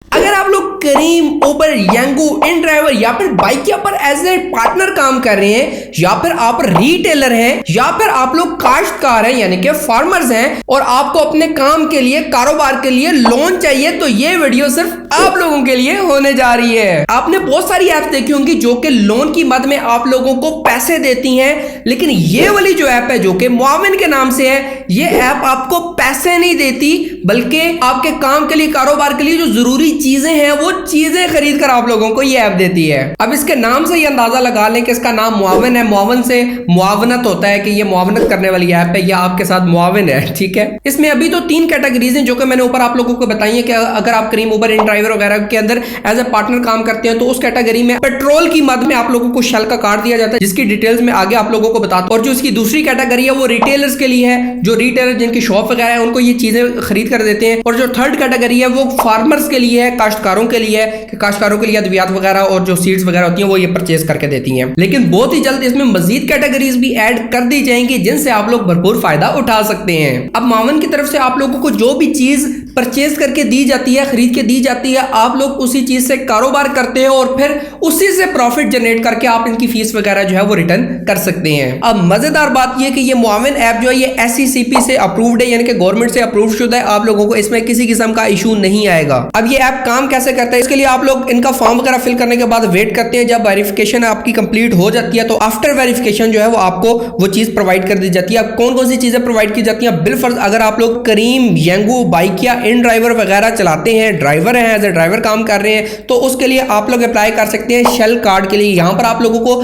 अगर आप लोग करीम, उबर, यांगो, इन ड्राइवर या फिर बाइक या पर एज ए पार्टनर काम कर रहे हैं, या फिर आप रिटेलर हैं, या फिर आप लोग काश्तकार हैं यानी कि फार्मर्स हैं और आपको अपने काम के लिए, कारोबार के लिए लोन चाहिए, तो ये वीडियो सिर्फ आप लोगों के लिए होने जा रही है। आपने बहुत सारी ऐप्स देखी होंगी जो कि लोन की मद में आप लोगों को पैसे देती हैं, लेकिन ये वाली जो ऐप है जो कि मुआविन के नाम से है, ये ऐप आपको पैसे नहीं देती बल्कि आपके काम के लिए, कारोबार के लिए जो जरूरी चीजें हैं वो चीजें खरीद कर आप लोगों को ये ऐप देती है। अब इसके नाम से ये अंदाजा लगा लें कि इसका नाम मुआविन है। मुआविन से मुआवनत होता है कि ये मुआवनत करने वाली ऐप है या आपके साथ मुआविन है, ठीक है। इसमें अभी तो 3 कैटेगरीज हैं जो कि मैंने ऊपर आप लोगों को बताई है कि अगर आप करीम, उबर, इन ड्राइवर वगैरह के अंदर एज ए पार्टनर काम करते हैं तो उस कैटेगरी में पेट्रोल की मद में आप लोगों को शेल का कार्ड दिया जाता है, जिसकी डिटेल्स में आगे आप लोगों को बताता हूं। और जो इसकी दूसरी कैटेगरी है वो रिटेलर्स के लिए है, जो रिटेलर जिनकी शॉप वगैरह है उनको ये चीजें खरीद कर देते हैं। और जो थर्ड कैटेगरी है वो फार्मर्स के लिए है, काश्तकारों के लिए है कि काश्तकारों के लिए अद्वियात वगैरह और जो सीड्स वगैरह होती हैं वो ये परचेज करके देती हैं। लेकिन बहुत ही जल्द इसमें मजीद कैटेगरीज भी ऐड कर दी जाएंगी जिनसे आप लोग भरपूर फायदा उठा सकते हैं। अब मुआविन की तरफ से आप लोगों को जो भी चीज परचेज करके दी जाती है, खरीद के दी जाती है, आप लोग उसी चीज से कारोबार करते हो और फिर उसी से प्रॉफिट जनरेट करके आप इनकी फीस वगैरह जो है वो रिटर्न कर सकते हैं। अब मजेदार बात यह कि ये मुआविन ऐप जो है ये SECP से अप्रूव्ड है, यानी कि गवर्नमेंट से अप्रूव शुदा है। आप लोगों को इसमें किसी किस्म का इशू नहीं आएगा। अब ये ऐप काम कैसे करता है, इसके लिए आप लोग इनका फॉर्म वगैरह फिल करने के बाद वेट करते हैं। जब वेरिफिकेशन आपकी कंप्लीट हो जाती है तो आफ्टर वेरिफिकेशन जो है वो आपको वो चीज प्रोवाइड कर दी जाती है। अब कौन कौन सी चीजें प्रोवाइड की जाती हैं, बिलफर्ज अगर आप लोग करीम, यांगो, बाइक या इन ड्राइवर वगैरह चलाते हैं, ड्राइवर हैं, एज ए ड्राइवर काम कर रहे हैं, तो उसके लिए आप लोग अप्लाई कर सकते हैं शेल कार्ड के लिए। यहां पर आप लोगों को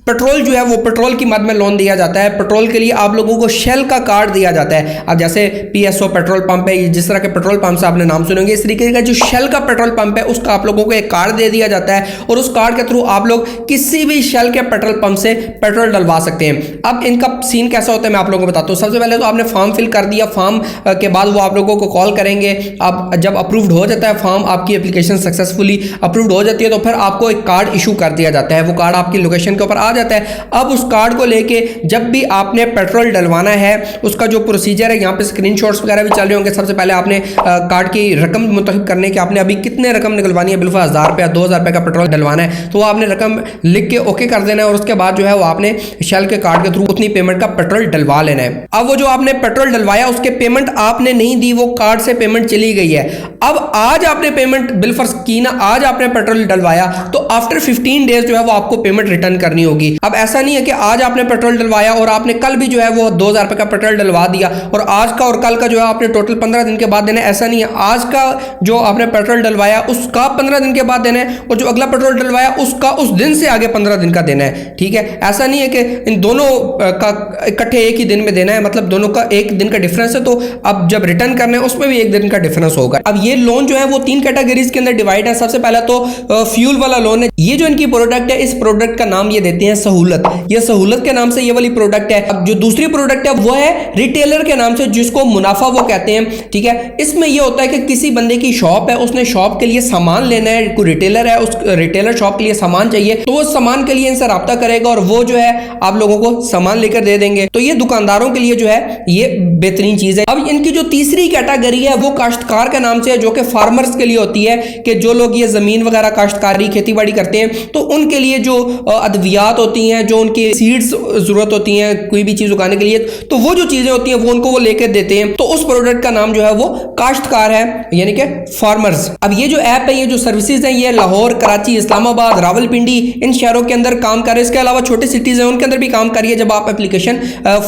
पेट्रोल जो है वो पेट्रोल की मद में लोन दिया जाता है। पेट्रोल के लिए आप लोगों को शेल का कार्ड दिया जाता है। अब जैसे PSO पेट्रोल पंप है, जिस तरह के पेट्रोल पंप से आपने नाम सुनेंगे, इस तरीके का जो शेल का पेट्रोल पंप है उसका आप लोगों को एक कार्ड दे दिया जाता है और उस कार्ड के थ्रू आप लोग किसी भी शेल के पेट्रोल पंप से पेट्रोल डलवा सकते हैं। अब इनका सीन कैसा होता है मैं आप लोगों को बताता हूँ। सबसे पहले तो आपने फॉर्म फिल कर दिया, फॉर्म के बाद वो आप लोगों को कॉल करेंगे। अब जब अप्रूव्ड हो जाता है फॉर्म, आपकी एप्लीकेशन सक्सेसफुली अप्रूव्ड हो जाती है तो फिर आपको एक कार्ड इशू कर दिया जाता है। वो कार्ड आपकी लोकेशन के ऊपर आ जाता है। अब उस कार्ड को लेके जब भी आपने पेट्रोल डलवाना है उसका जो प्रोसीजर है, यहाँ पे स्क्रीनशॉट्स वगैरह भी चल रहे होंगे। सबसे पहले आपने कार्ड की रकम मुंतखब करने की, आपने अभी कितने रकम निकलवानी है, बिल्कुल 1000 रुपया 2000 रुपये का पेट्रोल डलवाना है तो आपने रकम लिख के ओके कर देना है और उसके बाद जो है वो आपने शेल के कार्ड के थ्रू उतनी पेमेंट का पेट्रोल डलवा लेना है। अब वो जो आपने पेट्रोल डलवाया उसके पेमेंट आपने नहीं दी, वो कार्ड से पेमेंट चली गई है। अब आज आपने पेमेंट बिलफर्ज की ना, आज आपने पेट्रोल डलवाया तो आफ्टर 15 डेज जो है वो आपको पेमेंट रिटर्न करनी होगी। अब ऐसा नहीं है कि आज आपने पेट्रोल डलवाया और आपने कल भी जो है वो 2000 रुपये का पेट्रोल डलवा दिया और आज का और कल का जो है आपने टोटल 15 दिन के बाद देना है। ऐसा नहीं है, आज का जो आपने पेट्रोल डलवाया उसका 15 दिन के बाद देना है और जो अगला पेट्रोल डलवाया उसका उस दिन से आगे 15 दिन का देना है, ठीक है। ऐसा नहीं है कि इन दोनों का इकट्ठे एक ही दिन में देना है, मतलब दोनों का एक दिन का डिफरेंस है तो अब जब रिटर्न करना है उसमें भी एक दिन का डिफरेंस होगा। अब ये लोन जो है वो 3 कैटेगरीज के अंदर डिवाइड है। सबसे पहला तो फ्यूल वाला लोन है। ये जो इनकी प्रोडक्ट है, इस प्रोडक्ट का नाम ये देते हैं सहूलत। ये सहूलत के नाम से ये वाली प्रोडक्ट है। अब जो दूसरी प्रोडक्ट है वो है रिटेलर के नाम से, जिसको मुनाफा वो कहते हैं, ठीक है। इसमें ये होता है कि किसी बंदे की शॉप है, उसने शॉप के लिए सामान लेना है, कोई रिटेलर है, उस रिटेलर शॉप के लिए सामान चाहिए तो वो सामान के लिए इनसे राब्ता करेगा और वो जो है आप लोगों को सामान लेकर दे देंगे। तो ये दुकानदारों के लिए जो है ये बेहतरीन चीज है। अब इनकी जो तीसरी कैटेगरी है वो काश्तकार के नाम से है, जो कि फार्मर्स के लिए होती है कि जो लोग ये जमीन वगैरह काश्तकारी खेती बाड़ी करते हैं तो उनके लिए जो अद्वियात होती हैं, जो उनकी सीड्स जरूरत होती हैं कोई भी चीज उगाने के लिए, तो वो जो चीजें होती हैं वो उनको वो लेकर देते हैं। तो उस प्रोडक्ट का नाम जो है वो काश्तकार है, यानी कि फार्मर्स। अब ये जो ऐप है, ये जो सर्विसेज है, ये लाहौर, कराची, इस्लामाबाद, रावलपिंडी इन शहरों के अंदर काम कर रहे हैं। इसके अलावा छोटे सिटीज हैं उनके अंदर भी काम कर रही है। जब आप एप्लीकेशन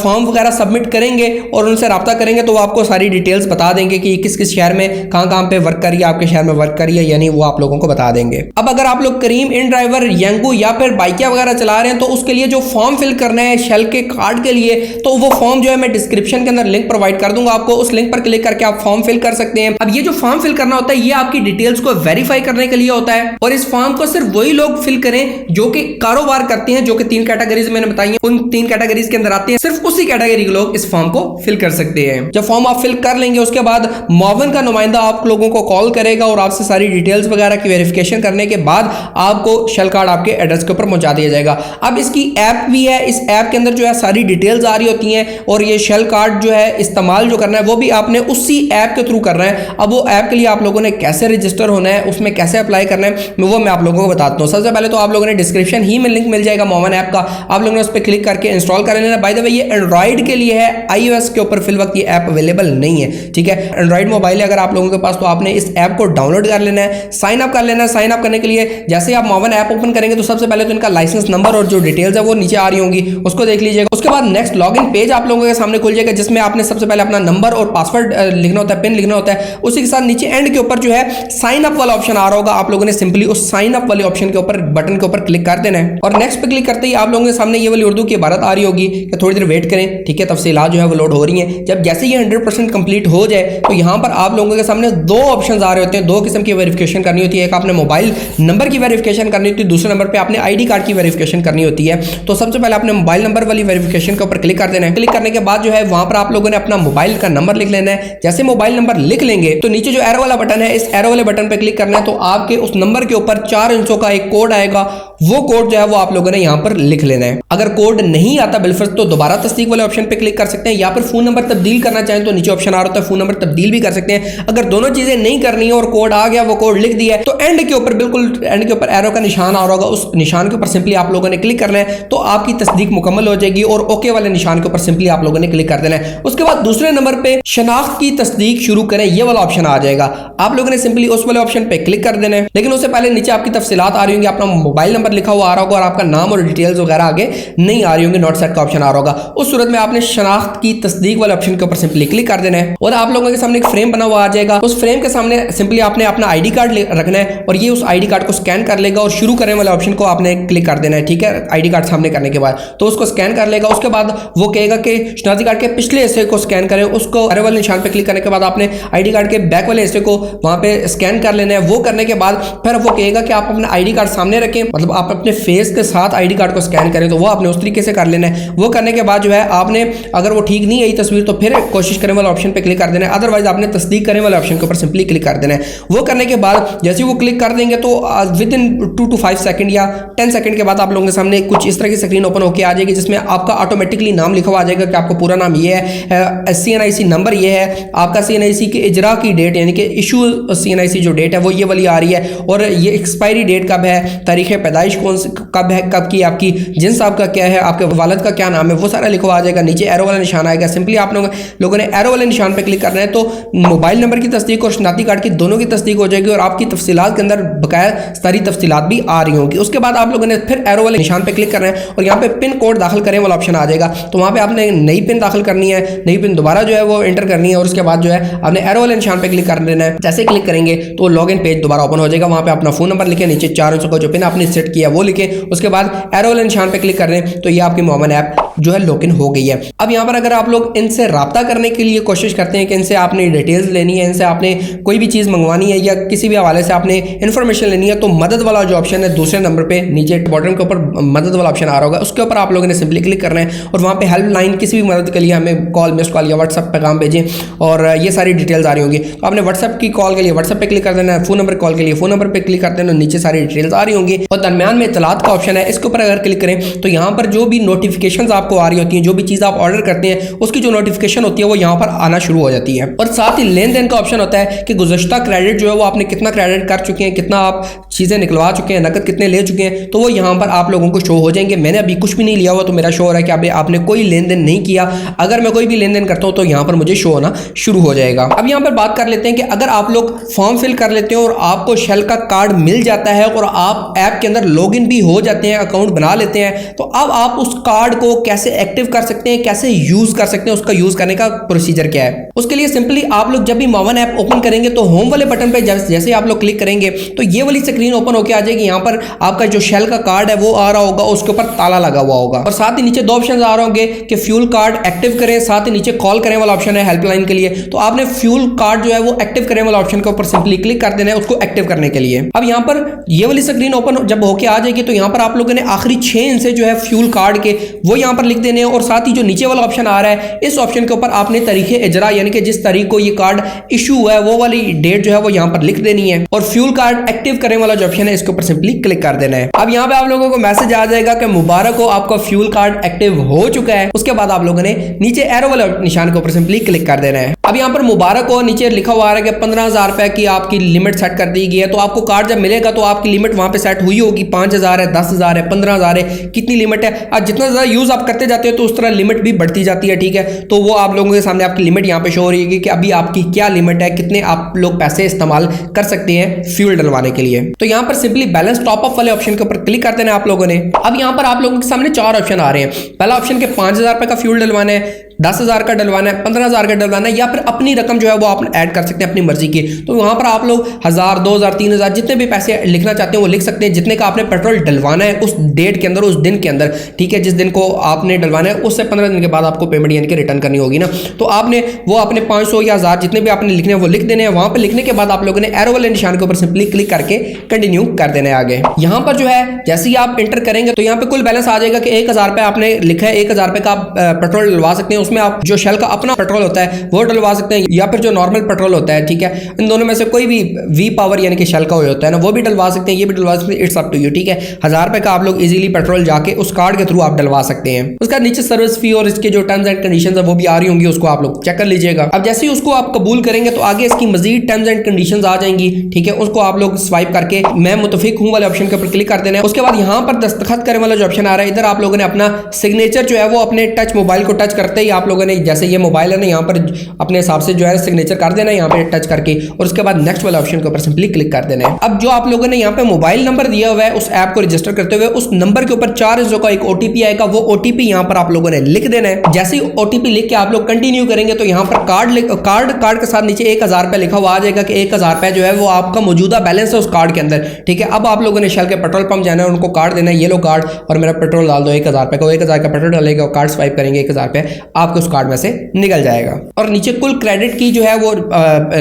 फॉर्म वगैरह सबमिट करेंगे और उनसे रब्ता करेंगे तो वो आपको सारी डिटेल्स बता देंगे कि किस किस शहर में कहाँ पे वर्क करिए, आपके शहर में वर्क करिए, यानी वो आप लोगों को बता देंगे। अब अगर आप लोग करीम, इन ड्राइवर, यांगो या फिर बाइकिया वगैरह चला रहे हैं तो उसके लिए जो फॉर्म फिल करना है शेल के कार्ड के लिए, तो वो फॉर्म जो है मैं डिस्क्रिप्शन के अंदर लिंक प्रोवाइड कर दूंगा आपको। उस लिंक पर क्लिक करके आप फॉर्म फिल कर सकते हैं। अब ये जो फॉर्म फिल करना होता है ये आपकी डिटेल्स को वेरीफाई करने के लिए होता है और इस फॉर्म को सिर्फ वही लोग फिल करें जो कि कारोबार करते हैं, जो कि 3 कैटेगरीज मैंने बताई हैं, उन 3 कैटेगरीज के अंदर आते हैं। सिर्फ उसी कैटेगरी के लोग इस फॉर्म को फिल कर सकते हैं। जब फॉर्म आप फिल कर लेंगे उसके बाद मुआवन का नुमाइंदा आप लोगों को कॉल करेगा और आपसे सारी डिटेल्स वगैरह की वेरिफिकेशन करने के बाद आपको शेल कार्ड आपके एड्रेस के ऊपर पहुंचा दिया जाएगा। अब इसकी ऐप भी है, इस ऐप के अंदर जो है सारी डिटेल्स आ रही होती हैं और ये शेल कार्ड जो है इस्तेमाल जो करना है वो भी आपने उसी ऐप के थ्रू करना है। अब वो ऐप के लिए आप लोगों ने कैसे रजिस्टर होना है, उसमें कैसे अप्लाई करना है, वो मैं आप लोगों को बताता हूँ। सबसे पहले तो आप लोगों ने डिस्क्रिप्शन ही में लिंक मिल जाएगा मोमन ऐप का, आप लोगों ने उस पर क्लिक करके इंस्टॉल कर लेना। बाय द वे ये एंड्रॉइड के लिए है, iOS के ऊपर फिल वक्त ये ऐप अवेलेबल नहीं है, ठीक है। एंड्रॉइड मोबाइल है अगर आप लोगों के पास तो आपने इस ऐप को डाउनलोड कर लेना है, साइन अप कर लेना है। साइन अप करने के लिए जैसे आप मोमन ऐप ओपन करेंगे तो सबसे पहले तो इनका लाइसेंस नंबर और जो डिटेल्स है वो नीचे आ रही होंगी, उसको देख लीजिएगा। उसके बाद नेक्स्ट लॉगिन पेज आप लोगों के सामने खुल जाएगा जिसमें आपने सबसे पहले अपना नंबर और पासवर्ड लिखना होता है, पिन लिखना होता है। उसी के साथ नीचे एंड के ऊपर जो है साइन अप वाला ऑप्शन आ रहा होगा, आप लोगों ने सिंपली उस साइन अप वाले ऑप्शन के ऊपर बटन के ऊपर क्लिक कर देना है और नेक्स्ट पे क्लिक करते ही आप लोगों के सामने ये वाली उर्दू की इबारत आ रही होगी कि थोड़ी देर वेट करें, ठीक है। तफसीलात जो है वो लोड हो रही हैं। जब जैसे ये 100% कंप्लीट हो जाए तो यहाँ पर आप लोगों के सामने दो ऑप्शंस आ रहे होते हैं, दो किस्म की वेरिफिकेशन करनी होती है। एक आपने मोबाइल नंबर की वेरिफिकेशन करनी होती है, दूसरे नंबर पे आपने आईडी कार्ड की वेरिफिकेशन करनी होती है। तो सबसे पहले आपने मोबाइल नंबर वाली वेरिफिकेशन के ऊपर क्लिक कर देना है। क्लिक करने के बाद जो है वहां पर आप लोगों ने अपना मोबाइल का नंबर लिख लेना है। जैसे मोबाइल नंबर लिख लेंगे तो नीचे जो एरो वाला बटन है, इस एरो वाले बटन पे क्लिक करना है तो आपके उस नंबर के ऊपर 4 अंकों का एक कोड आएगा, वो कोड जो है वो आप लोगों ने यहाँ पर लिख लेना है। अगर कोड नहीं आता बिलफर्ज तो दोबारा तस्दीक वाले ऑप्शन पे क्लिक कर सकते हैं, या फिर फोन नंबर तब्दील करना चाहें तो नीचे ऑप्शन आ रहा है फोन नंबर तब्दील भी कर सकते हैं। अगर दोनों चीजें नहीं करनी है और कोड आ गया, वो कोड लिख दिया है, तो एंड के ऊपर बिल्कुल एंड के ऊपर एरो का निशान आ रहा होगा, उस निशान के ऊपर सिंपली आप लोगों ने क्लिक करना है तो आपकी तस्दीक मुकम्मल हो जाएगी और ओके वाले निशान के ऊपर सिंपली आप लोगों ने क्लिक कर देना है। उसके बाद दूसरे नंबर पे शनाख्त की तस्दीक शुरू करें, ये वाला ऑप्शन आ जाएगा, आप लोगों ने सिंपली उस वाले ऑप्शन पे क्लिक कर देना है। लेकिन उससे पहले नीचे आपकी तफसीलात आ रही होंगी, अपना मोबाइल नंबर लिखा हुआ आ रहा होगा और आपका नाम और डिटेल्स वगैरह आगे नहीं आ रही होंगी, नॉट सेट का ऑप्शन आ रहा होगा। उस सूरत में आपने शनाख्त की तस्दीक वाले ऑप्शन के ऊपर सिंपली क्लिक कर देना है और आप लोगों के सामने एक फ्रेम बना हुआ आ जाएगा। उस फ्रेम के सामने सिंपली आपने अपना आईडी कार्ड रखना है और ये उस आईडी कार्ड को स्कैन कर लेगा और शुरू करने वाले ऑप्शन को आपने क्लिक कर देना है, ठीक है। आईडी कार्ड सामने करने के बाद तो उसको स्कैन कर लेगा। उसके बाद वो कहेगा कि शनाख्ती कार्ड के पिछले हिस्से को स्कैन करें, उसको एरो वाले निशान पे क्लिक करने के बाद आपने आईडी कार्ड के बैक वाले हिस्से को वहां पे स्कैन कर लेना है। वो करने के बाद फिर वो कहेगा कि आप अपना आईडी कार्ड सामने रखें, मतलब आप अपने फेस के साथ आईडी कार्ड को स्कैन करें, तो वो आपने उस तरीके से कर लेना है। वो करने के बाद जो है आपने अगर वो ठीक नहीं आई तस्वीर तो फिर कोशिश करने वाले ऑप्शन पे क्लिक कर देना है, अदरवाइज आपने तस्दीक करने वाले ऑप्शन के ऊपर सिंपली क्लिक कर देना है। वो करने के बाद जैसे वो क्लिक कर देंगे तो विद इन 2 to 5 सेकंड या 10 सेकंड के बाद आप लोगों के सामने कुछ इस तरह की स्क्रीन ओपन होकर आ जाएगी जिसमें आपका ऑटोमेटिकली नाम लिखा हुआ आ जाएगा कि आपको पूरा नाम ये है, CNIC नंबर ये है, आपका CNIC के इजरा की डेट यानी कि इशू CNIC जो डेट है वो ये वाली आ रही है और ये एक्सपायरी डेट कब है, तारीख पैदाइश कब है, कब की आपकी जिन्स आपका क्या है, आपके वालिद का क्या नाम है, वो सारा लिखा हुआ आ जाएगा। नीचे एरो वाला निशान आएगा, सिंपली आप लोगों ने एरो वाले निशान पे क्लिक करना है तो मोबाइल नंबर की तस्दीक और शनाख्ती कार्ड की दोनों की तस्दीक हो जाएगी और आपकी तफसीलात के अंदर बकाया सारी तफसीलात भी आ रही होंगी। उसके बाद आप लोगों ने फिर एरो वाले निशान पे क्लिक करना है और यहाँ पे पिन कोड दाखिल करें वाला ऑप्शन आ जाएगा, तो वहाँ पे आपने नई पिन दाखिल करनी है, नई पिन दोबारा जो है वो एंटर करनी है और उसके बाद जो है आपने एरो वाले निशान पे क्लिक कर देना है। जैसे क्लिक करेंगे तो लॉगिन पेज दोबारा ओपन हो जाएगा, वहाँ पे अपना फोन नंबर लिखे, नीचे 4 अंकों का जो पिन आपने सेट किया वो लिखे, उसके बाद एरो वाले निशान पे क्लिक कर दें तो ये आपकी मोमन ऐप जो है लॉगिन हो गई है। अब यहाँ पर अगर आप लोग इनसे राब्ता करने के लिए कोशिश करते हैं कि इनसे आपने डिटेल्स लेनी है, इनसे आपने कोई भी चीज़ मंगवानी है या किसी भी हवाले से आपने इन्फॉर्मेशन लेनी है, तो मदद वाला जो ऑप्शन है दूसरे नंबर पे नीचे बॉटम के ऊपर मदद वाला ऑप्शन आ रहा होगा, उसके ऊपर आप लोगों ने सिंपली क्लिक करना है और वहाँ पे हेल्प लाइन किसी भी मदद के लिए हमें कॉल, मिस कॉल या व्हाट्सएप पैगाम भेजें और ये सारी डिटेल्स आ रही होंगी। तो आपने व्हाट्सएप की कॉल के लिए व्हाट्सएप पे क्लिक कर देना है, फोन नंबर कॉल के लिए फोन नंबर पे क्लिक करते हैं, नीचे सारी डिटेल्स आ रही होंगी और दरमियान में इत्तलात का ऑप्शन है, इसके ऊपर अगर क्लिक करें तो यहाँ पर जो भी नोटिफिकेशन आपको आ रही होती है, जो भी चीज़ आप ऑर्डर करते हैं उसकी जो नोटिफिकेशन होती है वो यहाँ पर आना शुरू हो जाती है। और साथ ही लेन देन का ऑप्शन होता है कि गुज़श्ता क्रेडिट जो है वो आपने कितना क्रेडिट कर चुके हैं, कितना आप चीज़ें निकलवा चुके हैं, नकद कितने ले चुके हैं, तो वो यहाँ पर आप लोगों को शो हो जाएंगे। मैंने अभी कुछ भी नहीं लिया हुआ तो मेरा शो हो रहा है कि आपने कोई लेन देन नहीं किया। अगर मैं कोई भी लेन देन करता हूँ तो यहाँ पर मुझे शो होना शुरू हो जाएगा। अब यहाँ पर बात कर लेते हैं कि अगर आप लोग फॉर्म फिल कर लेते हैं और आपको शेल का कार्ड मिल जाता है और आप ऐप के अंदर लॉगिन भी हो जाते हैं, अकाउंट बना लेते हैं, तो अब आप उस कार्ड को कैसे एक्टिव कर सकते हैं, कैसे यूज कर सकते हैं, उसका यूज करने का प्रोसीजर क्या है। उसके लिए सिंपली आप लोग जब भी मोमन ऐप ओपन करेंगे तो होम वाले बटन पे जैसे आप लोग क्लिक करेंगे तो ये वाली स्क्रीन ओपन होकर आ जाएगी। यहाँ पर आपका जो शेल का कार्ड है वो आ रहा होगा, उसके ऊपर ताला लगा हुआ होगा और साथ ही नीचे 2 ऑप्शन आ रहे होंगे कि फ्यूल कार्ड एक्टिव करें, साथ ही नीचे कॉल करें वाला ऑप्शन है हेल्पलाइन के लिए। तो आपने फ्यूल कार्ड जो है वो एक्टिव करें वाला ऑप्शन के ऊपर सिंपली क्लिक कर देना है उसको एक्टिव करने के लिए। अब यहाँ पर ये वाली स्क्रीन ओपन जब होके आ जाएगी तो यहाँ पर आप लोगों ने आखिरी 6 हिस्से जो है फ्यूल कार्ड के वो यहाँ पर लिख देने हैं और साथ ही जो नीचे वाला ऑप्शन आ रहा है इस ऑप्शन के ऊपर आपने तरीके इजरा यानी कि जिस तारीख को ये कार्ड इशू हुआ है वो वाली डेट जो है वो यहाँ पर लिख देनी है और फ्यूल कार्ड एक्टिव करने वाला जो ऑप्शन है इसके ऊपर सिंपली क्लिक कर देना है। अब यहाँ पे आप लोगों को मैसेज आ जाएगा कि मुबारक हो, आपका फ्यूल कार्ड एक्टिव हो चुका है। उसके बाद आप लोगों ने नीचे एरो वाले निशान के ऊपर सिंपली क्लिक कर देना है। अब यहाँ पर मुबारक हो नीचे लिखा हुआ है कि 15,000 रुपए की आपकी लिमिट सेट कर दी गई है। तो आपको कार्ड जब मिलेगा तो आपकी लिमिट वहां पे सेट हुई होगी, 5,000 है, 10,000 है, 15,000 है, कितनी लिमिट है। आज जितना ज्यादा यूज आप करते जाते हो तो उस तरह लिमिट भी बढ़ती जाती है, ठीक है। तो वो आप लोगों के सामने आपकी लिमिट यहाँ पे शो हो रही है कि अभी आपकी क्या लिमिट है, कितने आप लोग पैसे इस्तेमाल कर सकते हैं फ्यूल डलवाने के लिए। तो यहाँ पर सिंपली बैलेंस टॉप अप वाले ऑप्शन के ऊपर क्लिक कर देना है आप लोगों ने। अब यहाँ पर आप लोगों के सामने 4 ऑप्शन आ रहे हैं। पहला ऑप्शन के 5,000 रुपए का फ्यूल डलवाना है, 10,000 का डलवाना है, 15,000 का डलवाना है, या फिर अपनी रकम जो है वो आप ऐड कर सकते हैं अपनी मर्जी की। तो वहां पर आप लोग 1,000, 2,000, 3,000 जितने भी पैसे लिखना चाहते हैं वो लिख सकते हैं, जितने का आपने पेट्रोल डलवाना है उस डेट के अंदर, उस दिन के अंदर, ठीक है। जिस दिन को आपने डलवाना है उससे 15 दिन के बाद आपको पेमेंट यानी कि रिटर्न करनी होगी ना। तो आपने वो अपने 500 या 1,000 जितने भी आपने लिखने हैं वो लिख देने हैं। वहां पर लिखने के बाद आप लोगों ने एरो वाले निशान के ऊपर सिंपली क्लिक करके कंटिन्यू कर देना है आगे। यहाँ पर जो है जैसे ही आप एंटर करेंगे तो यहाँ पे कुल बैलेंस आ जाएगा कि 1,000 रुपए आपने लिखा है, 1,000 रुपए का आप पेट्रोल डलवा सकते हैं। उसमें आप जो शेल का अपना पेट्रोल होता है वो डलवा सकते हैं या फिर जो नॉर्मल पेट्रोल होता है, ठीक है। इन दोनों में से कोई भी वी पावर यानी कि शेल का होता है ना वो भी डलवा सकते हैं, ये भी डलवा सकते हैं। इट्स अप टू यू, ठीक है। 1,000 रुपए का आप लोग इजीली पेट्रोल जाके उस कार्ड के थ्रू आप डलवा सकते हैं। उसका नीचे सर्विस फी और इसके जो टर्म्स एंड कंडीशंस है वो भी आ रही होंगी, उसको आप लोग चेक कर लीजिएगा। अब जैसे ही उसको आप कबूल करेंगे तो आगे इसकी मजीद टर्म्स एंड कंडीशंस आ जाएंगी, ठीक है। उसको आप लोग स्वाइप करके मैं मुतफिक हूं वाले ऑप्शन के ऊपर क्लिक कर देना है। उसके बाद यहाँ पर दस्तखत करने वाला जो ऑप्शन आ रहा है इधर आप लोगों ने अपना सिग्नेचर जो है वो अपने टच मोबाइल को टच करते ही आप लोगों ने, जैसे ये मोबाइल है ना, यहाँ पर अपने हिसाब से जो है सिग्नेचर कर देना है यहाँ पे टच करके और उसके बाद नेक्स्ट वाले ऑप्शन के ऊपर सिंपली क्लिक कर देना है। अब जो आप लोगों ने यहाँ पे मोबाइल नंबर दिया हुआ है उस ऐप को रजिस्टर करते हुए उस नंबर के ऊपर 4 अंकों का एक ओटीपी आएगा, वो ओटीपी यहाँ पर आप लोगों ने लिख देना है। जैसे ही ओटीपी लिख के आप लोग कंटिन्यू करेंगे तो यहाँ पर कार्ड के साथ नीचे 1,000 रुपए लिखा हुआ आ जाएगा कि 1,000 रुपए जो है वो आपका मौजूदा बैलेंस है उस कार्ड के अंदर, ठीक है। अब आप लोगों ने शेल के पेट्रोल पंप जाना है, उनको कार्ड देना है, ये लो कार्ड और मेरा पेट्रोल डाल दो 1,000 रुपए का। 1,000 का पेट्रोल डालेगा, कार्ड स्वाइप करेंगे, 1,000 रुपए आपके उस कार्ड में से निकल जाएगा। और नीचे कुल क्रेडिट की जो है वो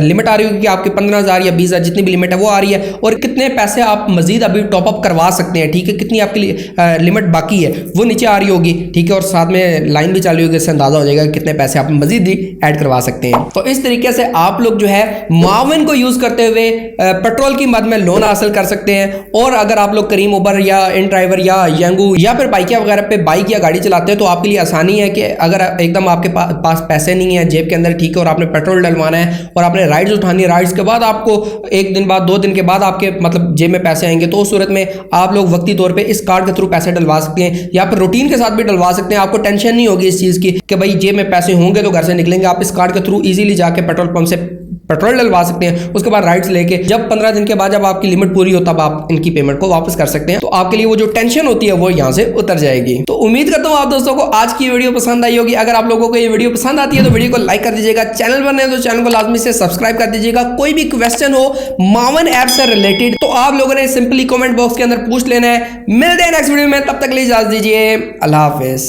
लिमिट आ रही होगी कि आपके 15,000 या 20,000 जितनी भी लिमिट है वो आ रही है और कितने पैसे आप मजीद अभी टॉप अप करवा सकते हैं, ठीक है। कितनी आपकी लिमिट बाकी है वो नीचे आ रही होगी, ठीक है। और साथ में लाइन भी चालू होगी, इससे अंदाजा हो जाएगा कितने पैसे आप मजीद ऐड करवा सकते हैं। तो इस तरीके से आप लोग जो है मुआविन को यूज करते हुए पेट्रोल की मद में लोन हासिल कर सकते हैं। और अगर आप लोग करीम उबर या इन ड्राइवर या यंगू या फिर बाइकिया वगैरह पे बाइक या गाड़ी चलाते हैं तो आपके लिए आसानी है कि अगर एकदम आपके पास पैसे नहीं है जेब के अंदर, ठीक है, और आपने पेट्रोल डलवाना है और आपने राइड्स उठानी है, राइड्स के बाद आपको 1 दिन बाद 2 दिन के बाद आपके मतलब जेब में पैसे आएंगे, तो उस सूरत में आप लोग वक्ती तौर पे इस कार्ड के थ्रू पैसे डलवा सकते हैं या फिर रूटीन के साथ भी डलवा सकते हैं। आपको टेंशन नहीं होगी इस चीज़ की कि भाई जेब में पैसे होंगे तो घर से निकलेंगे। आप इस कार्ड के थ्रू इजीली जाके पेट्रोल पंप से पेट्रोल डलवा सकते हैं। उसके बाद राइड्स लेके जब 15 दिन के बाद जब आपकी लिमिट पूरी हो तब आप इनकी पेमेंट को वापस कर सकते हैं। तो आपके लिए वो जो टेंशन होती है वो यहाँ से उतर जाएगी। तो उम्मीद करता हूँ आप दोस्तों को आज की वीडियो पसंद आई होगी। अगर आप लोगों को ये वीडियो पसंद आती है तो वीडियो को लाइक कर दीजिएगा, चैनल पर नए हैं तो चैनल को लाजमी से सब्सक्राइब कर दीजिएगा। कोई भी क्वेश्चन हो मावन ऐप से रिलेटेड तो आप लोगों ने सिंपली कमेंट बॉक्स के अंदर पूछ लेना है। मिलते हैं नेक्स्ट वीडियो में, तब तक के लिए इजाजत दीजिए। अल्लाह हाफिज।